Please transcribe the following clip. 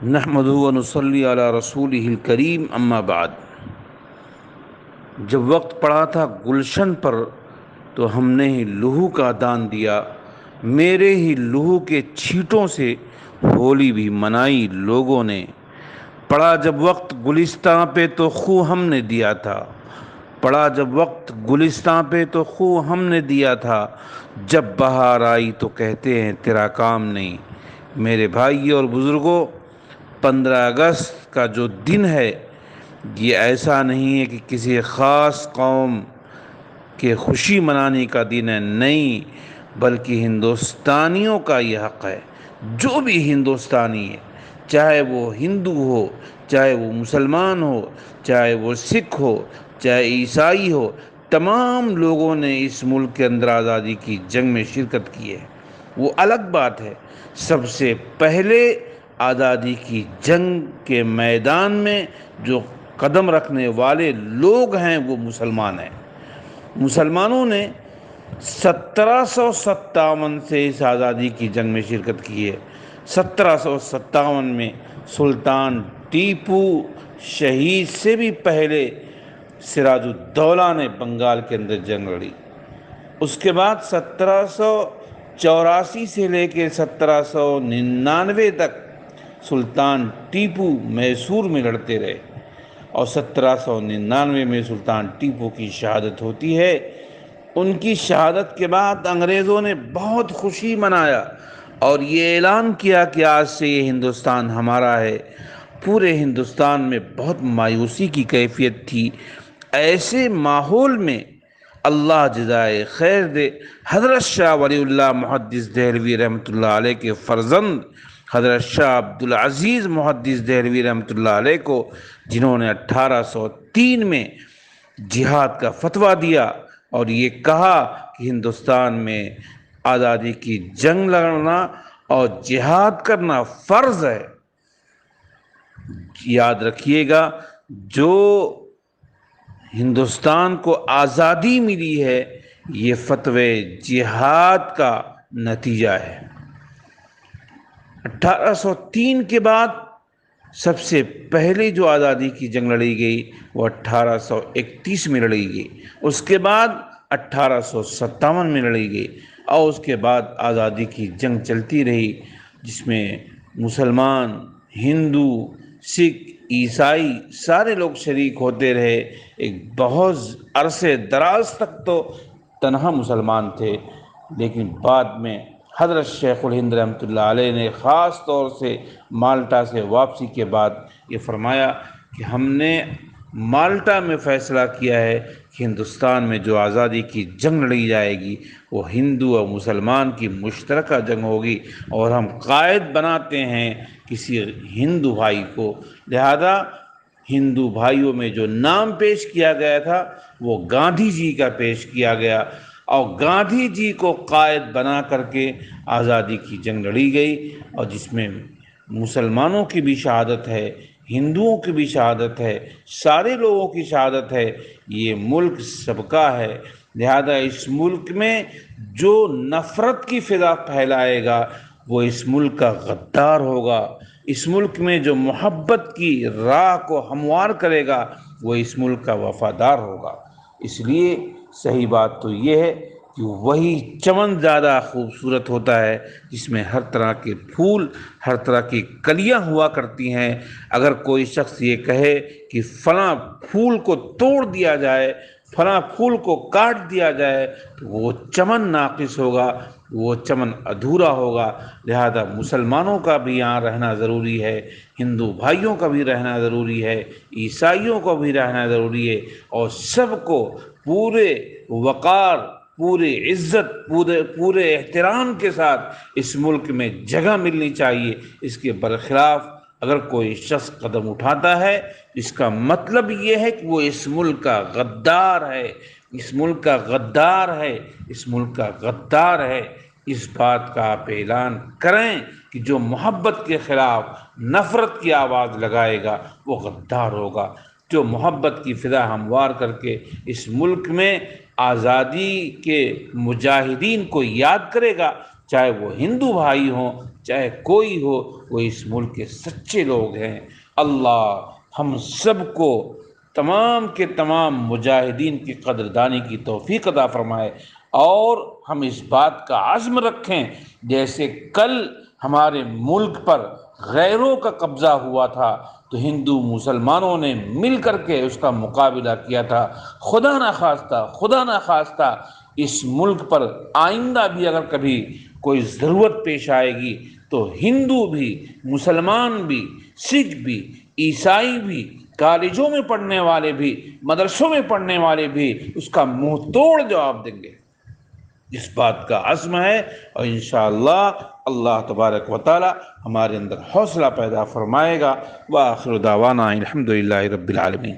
نحمدہ و نصلی علی رسولہ الکریم اما بعد۔ جب وقت پڑا تھا گلشن پر تو ہم نے ہی لوہو کا دان دیا، میرے ہی لوہو کے چھینٹوں سے ہولی بھی منائی لوگوں نے۔ پڑا جب وقت گلستاں پہ تو خوں ہم نے دیا تھا، پڑا جب وقت گلستاں پہ تو خوں ہم نے دیا تھا، جب بہار آئی تو کہتے ہیں تیرا کام نہیں۔ میرے بھائی اور بزرگوں، 15 اگست کا جو دن ہے یہ ایسا نہیں ہے کہ کسی خاص قوم کے خوشی منانے کا دن ہے، نہیں، بلکہ ہندوستانیوں کا یہ حق ہے۔ جو بھی ہندوستانی ہے، چاہے وہ ہندو ہو، چاہے وہ مسلمان ہو، چاہے وہ سکھ ہو، چاہے عیسائی ہو، تمام لوگوں نے اس ملک کے اندر آزادی کی جنگ میں شرکت کی ہے۔ وہ الگ بات ہے، سب سے پہلے آزادی کی جنگ کے میدان میں جو قدم رکھنے والے لوگ ہیں وہ مسلمان ہیں۔ مسلمانوں نے 1757 سے اس آزادی کی جنگ میں شرکت کی ہے۔ 1757 میں سلطان ٹیپو شہید سے بھی پہلے سراج الدولہ نے بنگال کے اندر جنگ لڑی۔ اس کے بعد 1784 سے لے کے 1799 تک سلطان ٹیپو میسور میں لڑتے رہے، اور 1799 میں سلطان ٹیپو کی شہادت ہوتی ہے۔ ان کی شہادت کے بعد انگریزوں نے بہت خوشی منایا اور یہ اعلان کیا کہ آج سے یہ ہندوستان ہمارا ہے۔ پورے ہندوستان میں بہت مایوسی کی کیفیت تھی۔ ایسے ماحول میں اللہ جزائے خیر دے، حضرت شاہ ولی اللہ محدث دہلوی رحمۃ اللہ علیہ کے فرزند حضرت شاہ عبدالعزیز محدث دہلوی رحمۃ اللہ علیہ کو، جنہوں نے 1803 میں جہاد کا فتویٰ دیا اور یہ کہا کہ ہندوستان میں آزادی کی جنگ لڑنا اور جہاد کرنا فرض ہے۔ یاد رکھیے گا، جو ہندوستان کو آزادی ملی ہے یہ فتوے جہاد کا نتیجہ ہے۔ 1803 کے بعد سب سے پہلے جو آزادی کی جنگ لڑی گئی وہ 1831 میں لڑی گئی، اس کے بعد 1857 میں لڑی گئی، اور اس کے بعد آزادی کی جنگ چلتی رہی، جس میں مسلمان، ہندو، سکھ، عیسائی سارے لوگ شریک ہوتے رہے۔ ایک بہت عرصے دراز تک تو تنہا مسلمان تھے، لیکن بعد میں حضرت شیخ الہند رحمۃ اللہ علیہ نے خاص طور سے مالٹا سے واپسی کے بعد یہ فرمایا کہ ہم نے مالٹا میں فیصلہ کیا ہے کہ ہندوستان میں جو آزادی کی جنگ لڑی جائے گی وہ ہندو اور مسلمان کی مشترکہ جنگ ہوگی، اور ہم قائد بناتے ہیں کسی ہندو بھائی کو۔ لہذا ہندو بھائیوں میں جو نام پیش کیا گیا تھا وہ گاندھی جی کا پیش کیا گیا، اور گاندھی جی کو قائد بنا کر کے آزادی کی جنگ لڑی گئی، اور جس میں مسلمانوں کی بھی شہادت ہے، ہندوؤں کی بھی شہادت ہے، سارے لوگوں کی شہادت ہے۔ یہ ملک سب کا ہے، لہذا اس ملک میں جو نفرت کی فضا پھیلائے گا وہ اس ملک کا غدار ہوگا۔ اس ملک میں جو محبت کی راہ کو ہموار کرے گا وہ اس ملک کا وفادار ہوگا۔ اس لیے صحیح بات تو یہ ہے کہ وہی چمن زیادہ خوبصورت ہوتا ہے جس میں ہر طرح کے پھول، ہر طرح کی کلیاں ہوا کرتی ہیں۔ اگر کوئی شخص یہ کہے کہ فلاں پھول کو توڑ دیا جائے، فلاں پھول کو کاٹ دیا جائے، تو وہ چمن ناقص ہوگا، وہ چمن ادھورا ہوگا۔ لہذا مسلمانوں کا بھی یہاں رہنا ضروری ہے، ہندو بھائیوں کا بھی رہنا ضروری ہے، عیسائیوں کو بھی رہنا ضروری ہے، اور سب کو پورے وقار، پورے عزت، پورے احترام کے ساتھ اس ملک میں جگہ ملنی چاہیے۔ اس کے برخلاف اگر کوئی شخص قدم اٹھاتا ہے، اس کا مطلب یہ ہے کہ وہ اس ملک کا غدار ہے، اس ملک کا غدار ہے، اس ملک کا غدار ہے۔ اس بات کا آپ اعلان کریں کہ جو محبت کے خلاف نفرت کی آواز لگائے گا وہ غدار ہوگا۔ جو محبت کی فضا ہموار کر کے اس ملک میں آزادی کے مجاہدین کو یاد کرے گا، چاہے وہ ہندو بھائی ہوں، چاہے کوئی ہو، وہ اس ملک کے سچے لوگ ہیں۔ اللہ ہم سب کو تمام کے تمام مجاہدین کی قدردانی کی توفیق عطا فرمائے، اور ہم اس بات کا عزم رکھیں جیسے کل ہمارے ملک پر غیروں کا قبضہ ہوا تھا تو ہندو مسلمانوں نے مل کر کے اس کا مقابلہ کیا تھا۔ خدا نہ خواستہ اس ملک پر آئندہ بھی اگر کبھی کوئی ضرورت پیش آئے گی تو ہندو بھی، مسلمان بھی، سکھ بھی، عیسائی بھی، کالجوں میں پڑھنے والے بھی، مدرسوں میں پڑھنے والے بھی اس کا منہ توڑ جواب دیں گے۔ اس بات کا عزم ہے، اور انشاءاللہ اللہ تبارک و تعالی ہمارے اندر حوصلہ پیدا فرمائے گا۔ وآخر دعوانا الحمدللہ رب العالمین۔